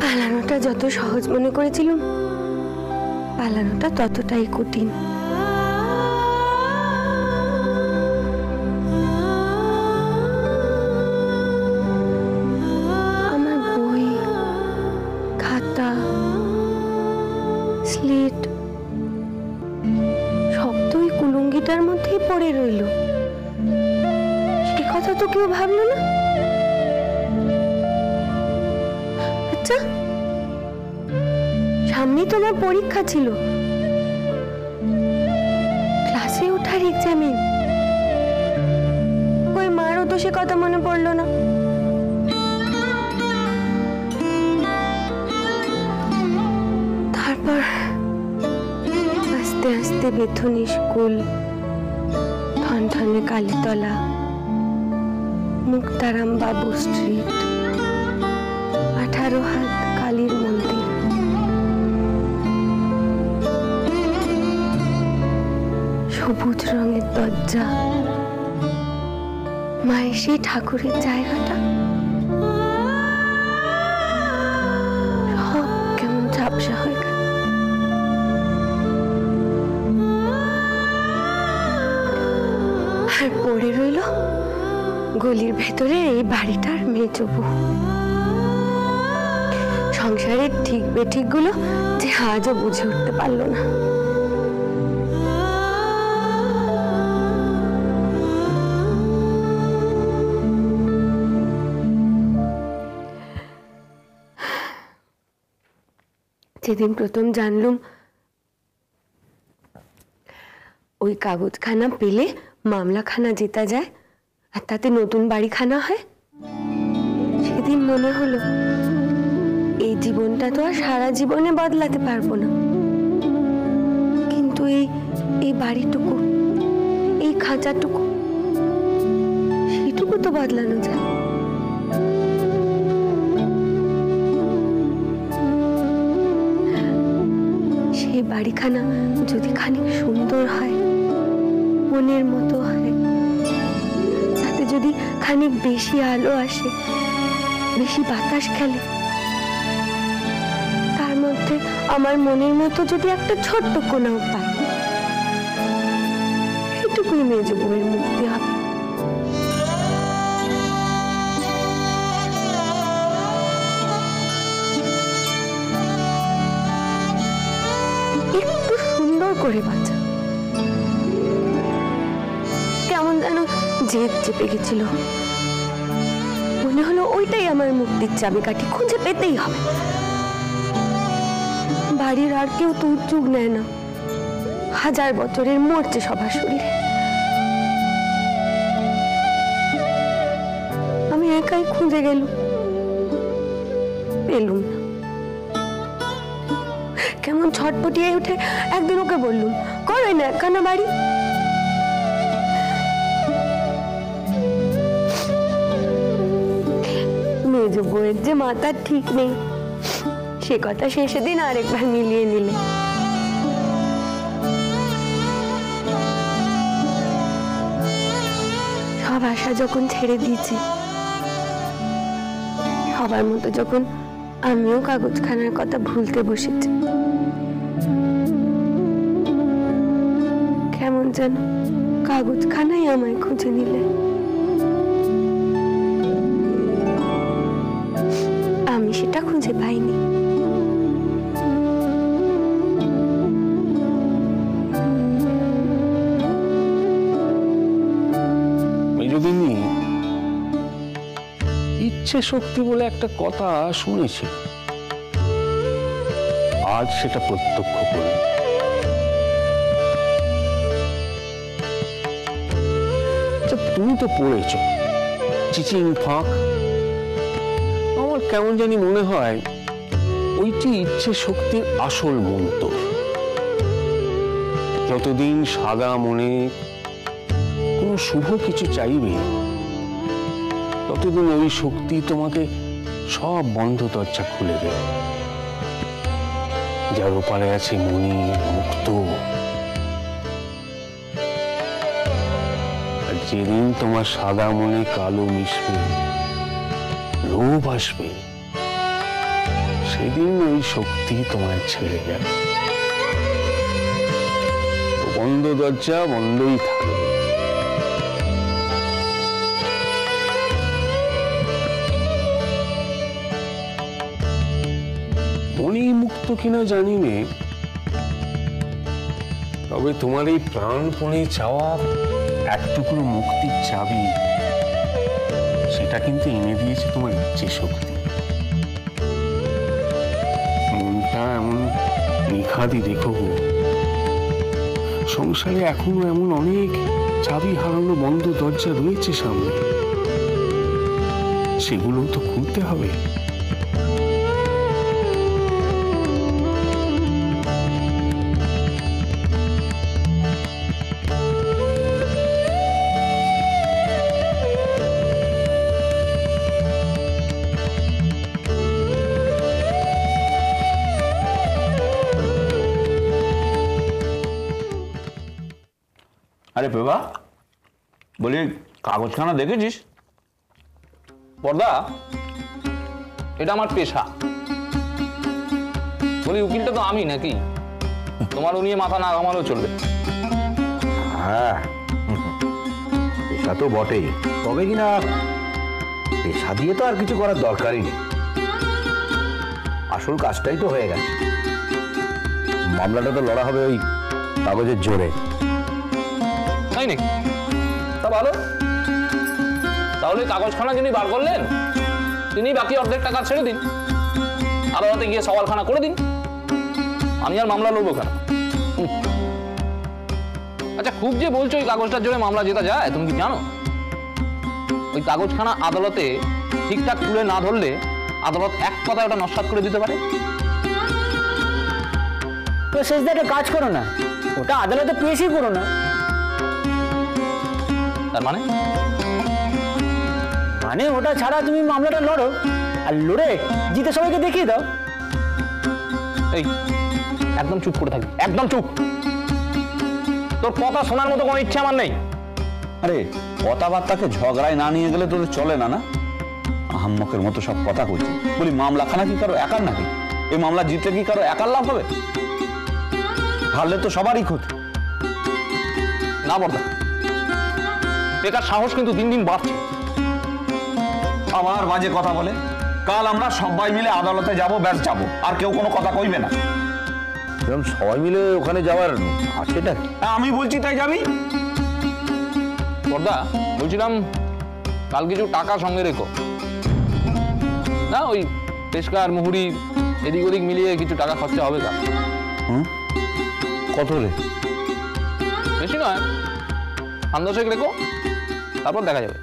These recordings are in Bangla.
পালানোটা যত সহজ মনে করেছিলাম, পালানোটা ততটাই কঠিন। আমার বই, খাতা, স্লেট সব তো ওই কুলুঙ্গিটার মধ্যেই পড়ে রইল। সে কথা তো কেউ ভাবলো না। আচ্ছা, সামনেই তোমার পরীক্ষা ছিল, ক্লাসে ওঠার এক্সামে, ওই মারও তো সে কথা মনে পড়লো না। তারপর আস্তে আস্তে বেথুনি স্কুল, ঠনঠনে কালীতলা, মুক্তারাম বাবু স্ট্রিট, 18 হাত কালীর মন্দির, সবুজ রঙের দরজা, মায়ের সেই ঠাকুরের জায়গাটা সব কেমন ঝাপসা হয়ে গেল। আর পড়ে রইল গলির ভেতরে এই বাড়িটার মেজ বউ। সংসারের ঠিক বেঠিক গুলো যে আজও বুঝে উঠতে পারলো না। যেদিন প্রথম জানলুম ওই কাগজখানা পেলে মামলাখানা জেতা যায় আর তাতে নতুন বাড়িখানা হয়, সেদিন মনে হলো এই জীবনটা তো আর সারা জীবনে বদলাতে পারবো না, কিন্তু এই বাড়িটুকু, এই খাঁচাটুকু, সেটুকু তো বদলানো যায়। সেই বাড়িখানা যদি খানিক সুন্দর হয়, মনের মতো হয়, তাতে যদি খানিক বেশি আলো আসে, বেশি বাতাস খেলে, তার মধ্যে আমার মনের মতো যদি একটা ছোট্ট কোনাও পাই, সেটুকুই মেজ বউয়ের মুক্তি হবে। একটু সুন্দর করে বাঁচা, কেমন যেন জেদ চেপে গেছিল। মনে হলো ওইটাই আমার মুক্তির চাবিকাঠি, খুঁজে পেতেই হবে। বাড়ির আর কেউ তো উদ্যোগ নেয় না, 1000 বছরের মরছে সবার শরীরে। আমি একাই খুঁজে গেলুম, পেলুম না। কেমন ছটপটিয়ে উঠে একদিন ওকে বললুম, করো না একখানা বাড়ি। মেজ বউয়ের যে মাথার ঠিক নেই, সে কথা শেষে দিন আরেকবার মিলিয়ে নিলে। সব আশা যখন ছেড়ে দিয়েছি, সবার মতো যখন আমিও কাগজখানার কথা ভুলতে বসেছি, কেমন যেন কাগজখানাই আমায় খুঁজে নিলে। আমি সেটা খুঁজে পাইনি। মেজদিনী, ইচ্ছে শক্তি বলে একটা কথা শুনেছি, আজ সেটা প্রত্যক্ষ করল। তুমি তো পড়েছ চিচিং ফাঁক। আমার কেমন জানি মনে হয় ওইটি ইচ্ছে শক্তির আসল মন্ত্র। যতদিন সাদা মনে কোনো শুভ কিছু চাইবে, ততদিন ওই শক্তি তোমাকে সব বন্ধ দরজা খুলে দেবে। যার ওপারে আছে মনি, মুক্ত। আর যেদিন তোমার সাদা মনে কালো মিশবে, লোভ আসবে, সেদিন ওই শক্তি তোমায় ছেড়ে যাবে। বন্ধ দরজা বন্ধই থাকবে। মনি মুক্ত কিনা জানি নে, তবে তোমার এই প্রাণপণে চাওয়া এক টুকরো মুক্তির চাবি, সেটা কিন্তু এনে দিয়েছে তোমার ইচ্ছে শক্তি। মনটা এমন নিখাদি দেখো, সংসারে এখনো এমন অনেক চাবি হারানো বন্ধ দরজা রয়েছে সামনে, সেগুলো তো খুলতে হবে। আরে পেবা, বলি কাগজখানা দেখেছিস? বর্দা, এটা আমার পেশা। বলি উকিলটা তো আমি নাকি? তোমারও নিয়ে মাথা না ঘামালেও চলবে। হ্যাঁ, পেশা তো বটেই, তবে কিনা পেশা দিয়ে তো আর কিছু করার দরকারই নেই। আসল কাজটাই তো হয়ে গেছে। মামলাটা তো লড়া হবে ওই কাগজের জোরে। তাই নাকি? তা ভালো, তাহলে কাগজখানা যিনি বার করলেন তিনি বাকি অর্ধেক টাকা ছেড়ে দিন, আদালতে গিয়ে সওয়ালখানা করে দিন। আমি আর মামলা লড়বো কেন? আচ্ছা, খুব যে বলছো ওই কাগজটার জন্য মামলা জেতা যায়, তুমি কি জানো ওই কাগজখানা আদালতে ঠিকঠাক তুলে না ধরলে আদালত এক কথায় ওটা নস্যাৎ করে দিতে পারে? তো শেষদা একটা কাজ করো না, ওটা আদালতে পেশই করো না। তার মানে মানে ওটা ছাড়া তুমি মামলাটা লড়ো, আর লড়ে জিতে সবাইকে দেখিয়ে দাও। এই একদম চুপ করে থাকবি, একদম চুপ। তোর কথা শোনার মতো কোনো ইচ্ছা আমার নেই। আরে কথাবার্তাকে ঝগড়ায় না নিয়ে গেলে তোদের চলে না, না? আহাম্মকের মতো সব কথা কইছি। বলি মামলাখানা কি কারো একার নাকি? এই মামলা জিতলে কি কারো একার লাভ হবে? হারলে তো সবারই ক্ষতি। না বর্দা, বেকার সাহস কিন্তু দিন দিন বাড়ছে। আবার বাজে কথা বলে। কাল আমরা সবাই মিলে আদালতে যাব, ব্যাস যাব, আর কেউ কোনো কথা কইবে না। এরকম সবাই মিলে ওখানে যাওয়ার আছেটা কি? আমি বলছি তাই যাবি। বর্দা, বলছিলাম কাল কিছু টাকা সঙ্গে রেখো না, ওই পেশকার মুহুরি এদিক ওদিক মিলিয়ে কিছু টাকা খরচা হবে। কাল কত রে? বেশি নয়, 5-10 রেখো, তারপর দেখা যাবে।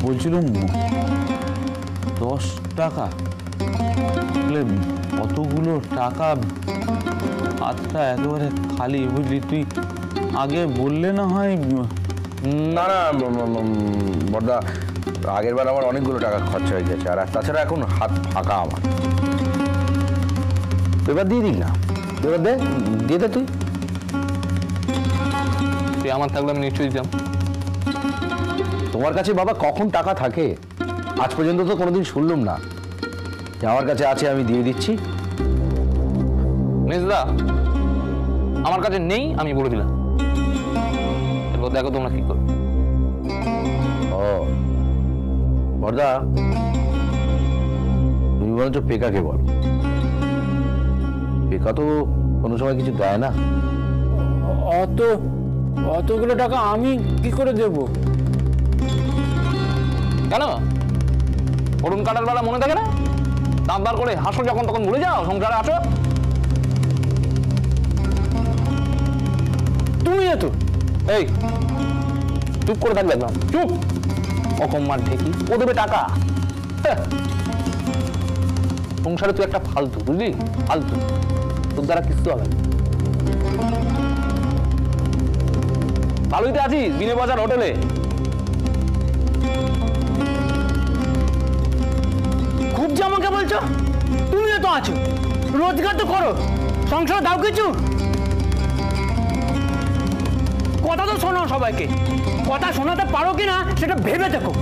বলছিলাম 10 টাকা, কতগুলো টাকা, হাতটা একেবারে খালি। বুঝলি, তুই আগে বললে না হয়। না না বড়দা, আগের বার আমার অনেকগুলো টাকা খরচা হয়ে গেছে, আর তাছাড়া এখন হাত ফাঁকা আমার। এবার দিয়ে দিই না, এবার দিয়ে দে তুই। তুই আমার থাকলে আমি নিশ্চয়ই দিতাম। তোমার কাছে বাবা কখন টাকা থাকে? আজ পর্যন্ত তো কোনোদিন শুনলাম না যে আমার কাছে আছে, আমি দিয়ে দিচ্ছি। মেজদা, আমার কাছে নেই, আমি বলে দিলাম। এরপর দেখো তোমরা কি করো। ও বড়দা, তুমি বরঞ্চ পেকাকে বল। পেকা তো কোনো সময় কিছু দেয় না। অতগুলো টাকা আমি কি করে দেব? কেন? ফোড়ন কাটার বেলা মনে থাকে না? দাঁত বার করে হাসো, যখন তখন ভুলে যাও সংসারে আছো। তুমি তো এই চুপ করে থাকবে, একদম চুপ। অকম্মার ঢেকি, ও দেবে টাকা। সংসারে তুই একটা ফালতু, বুঝলি? ফালতু, তোর দ্বারা কিছু হবে না। ভালোই তো আছিস বিনে বাজার হোটেলে। খুব যে আমাকে বলছো, তুমিও তো আছো, রোজগার তো করো, সংসার দাও কিছু। কথা তো শোনো সবাইকে, কথা শোনাতে পারো কিনা সেটা ভেবে দেখো।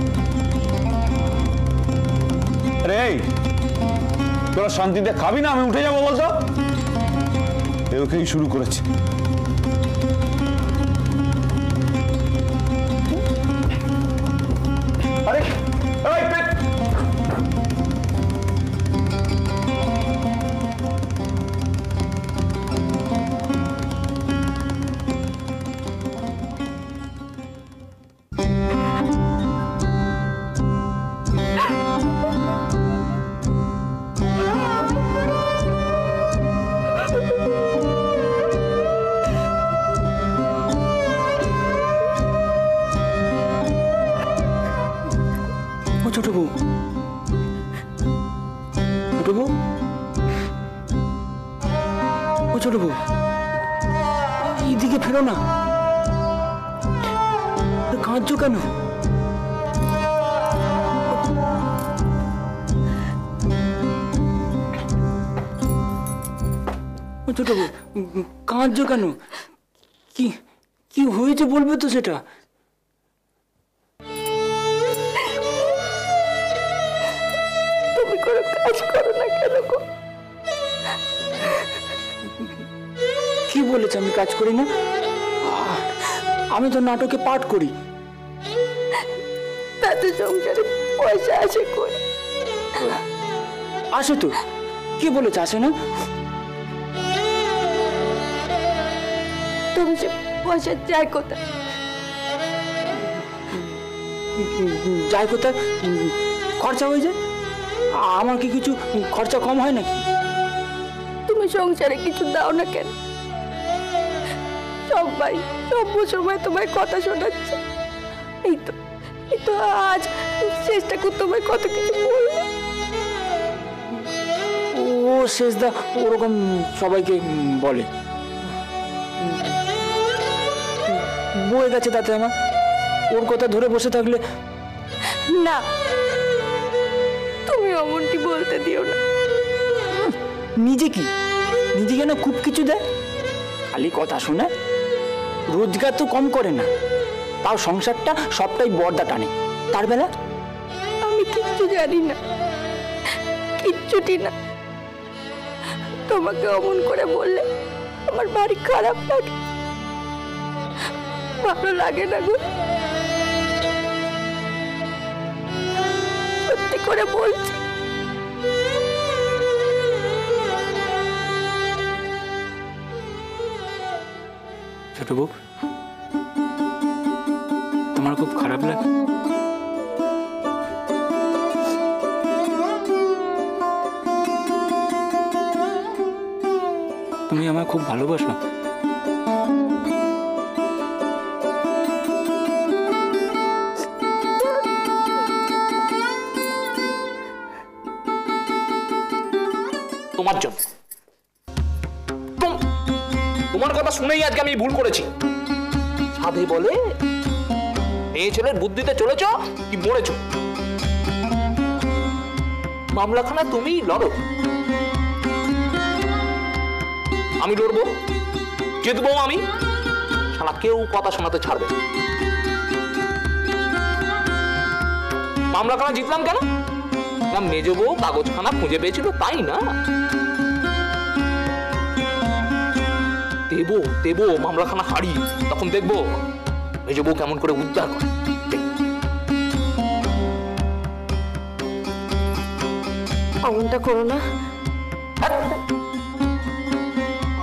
এই তোরা শান্তিতে খাবি না, আমি উঠে যাবো বলতো? ওকেই শুরু করেছে। আরে এই পেট ছোট বউ, ছোট বউ, ও ছোট বউ, এইদিকে ফেরো না, কাঁদছো কেন? ও ছোট বউ, কাঁদছো কেন? কি কি হয়েছে বলবে তো সেটা? কোনো কাজ করো না কেন গো? কি বলেছে আমি কাজ করি না? আমি তো নাটকে পাঠ করি। তাতে সংসারে পয়সা আসে কই? আসে তো, কি বলেছে আসে না? তবে সে পয়সা যায় কোথায়? যায় কোথায়? খরচা হয়ে যায়। আমার কি কিছু খরচা কম হয় নাকি? তুমি সংসারে কিছু দাও না কেন? সবাই সব সময় তোমায় কথা শোনাচ্ছে। এই তো আজ চেষ্টা কর তোমায় কত কিছু বলবো। ও শেষদা ওরকম সবাইকে বলে। বয়ে গেছে তাতে আমার। ওর কথা ধরে বসে থাকলে না, তুমি অমনটি বলতে দিও না। নিজেকে না খুব কিছু দেয়, খালি কথা শুনে। রোজগার তো কম করে না, তাও সংসারটা সবটাই বর্দা টানে। তার বেলা আমি কিচ্ছু জানি না, কিচ্ছুটি না। তোমাকে অমন করে বললে আমার ভারী খারাপ লাগে, ভালো লাগে না গো। সত্যি করে বলছি। ছোট বউ, তোমার খুব খারাপ লাগে? তুমি আমায় খুব ভালোবাসো। তোমার জন্য, তোমার কথা শুনেই আজকে আমি ভুল করেছি। সাধে বলে মেয়ে ছেলের বুদ্ধিতে চলেছ কি মরেছ? মামলাখানা তুমি লড়ো, আমি লড়বো, জিতবো আমি। শালা কেউ কথা শোনাতে ছাড়বে। মামলাখানা জিতলাম কেন? না মেজ বউ কাগজখানা খুঁজে পেয়েছিল তাই না? দেবো মামলাখানা হারিয়ে, তখন দেখবো মেজ বউ কেমন করে উদ্ধার করে। অমনটা করো না,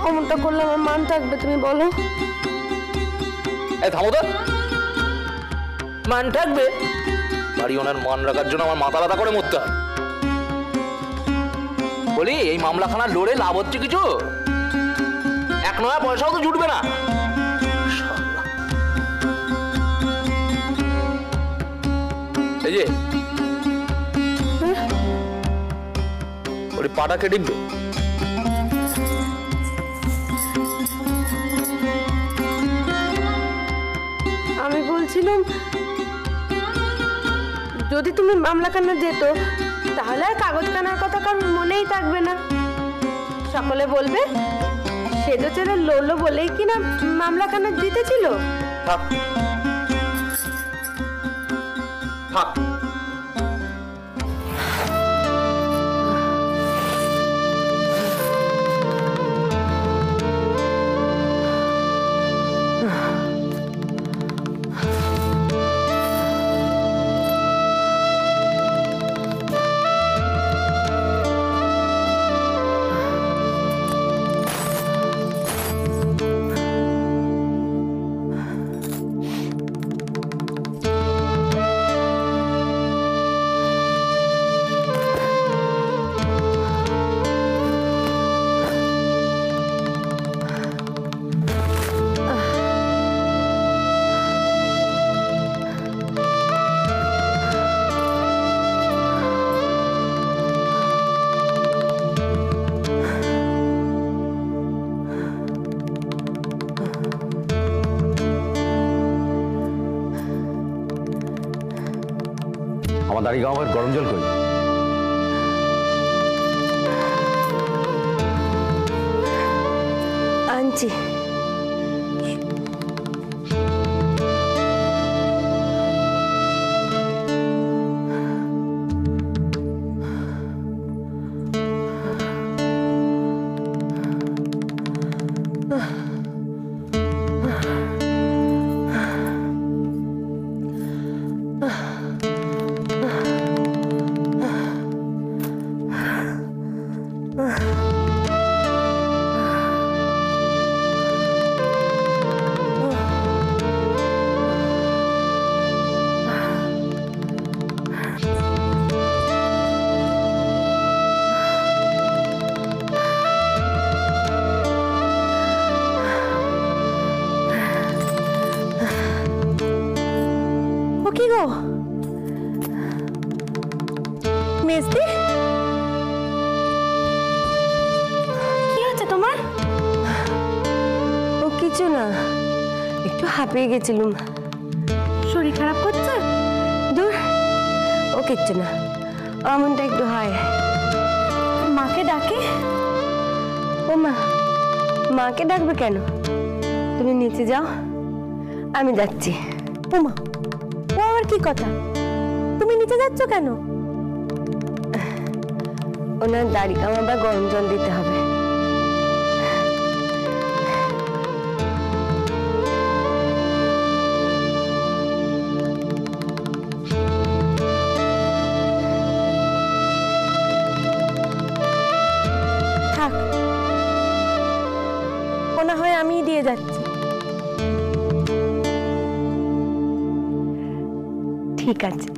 অমনটা করলে আমার মান থাকবে? তুমি বলো। এই থামো তো, মান থাকবে? বাড়ি ওনার মান রাখার জন্য আমার মাথা ব্যথা করে মরতে হয়। বলি এই মামলাখানা লড়ে লাভ হচ্ছে কিছু? এক নয়া পয়সাও তো জুটবে না। এই যে ওই পাটা কেটে দিবে। আমি বলছিলাম যদি তুমি মামলাখানা যেত তাহলে আর কাগজখানার কথা কারোর মনেই থাকবে না। সকলে বলবে সেজো ছেলে লড়লো বলেই কিনা মামলাখানা জিতেছিল। থাক থাক, দাড়ি গামার গরম জল কই? আনছি। কি গো মেজদি, কি হচ্ছে তোমার? ও কিছু না, একটু হাঁপিয়ে গেছিলুম। শরীর খারাপ করছে? দূর, ও কিচ্ছু না, আমনটা একটু হয়। মাকে ডাকে? ও মা, মাকে ডাকবে কেন? তুমি নিচে যাও, আমি যাচ্ছি। ও মা, ও আবার কি কথা? তুমি নিচে যাচ্ছ কেন? ওনার দাড়ি কামাবা গরম জল দিতে হবে। থাক, ও না হয় আমিই দিয়ে যাচ্ছি। ঠিক আছে,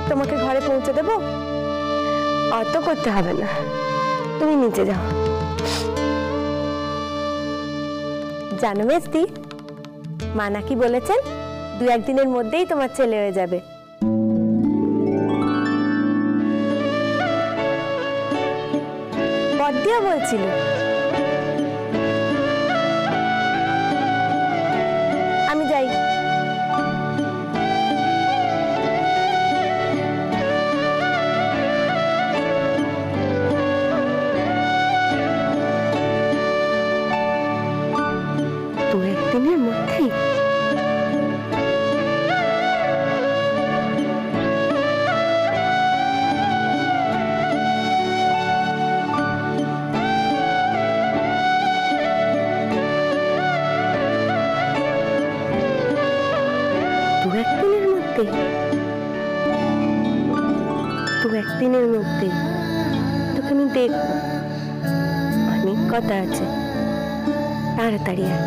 তোমাকে ঘরে পৌঁছে দেবো, অত করতে হবে না, তুমি নিচে যাও। জানো মেজদি, মা নাকি বলেছেন 2-1 দিনের মধ্যেই তোমার ছেলে হয়ে যাবে। বড়দিয়া বলছিল। আমি যাই। দিনের মধ্যেই? একদিনের মধ্যে তোকে আমি দেখবো, অনেক কথা আছে, তাড়াতাড়ি আয়।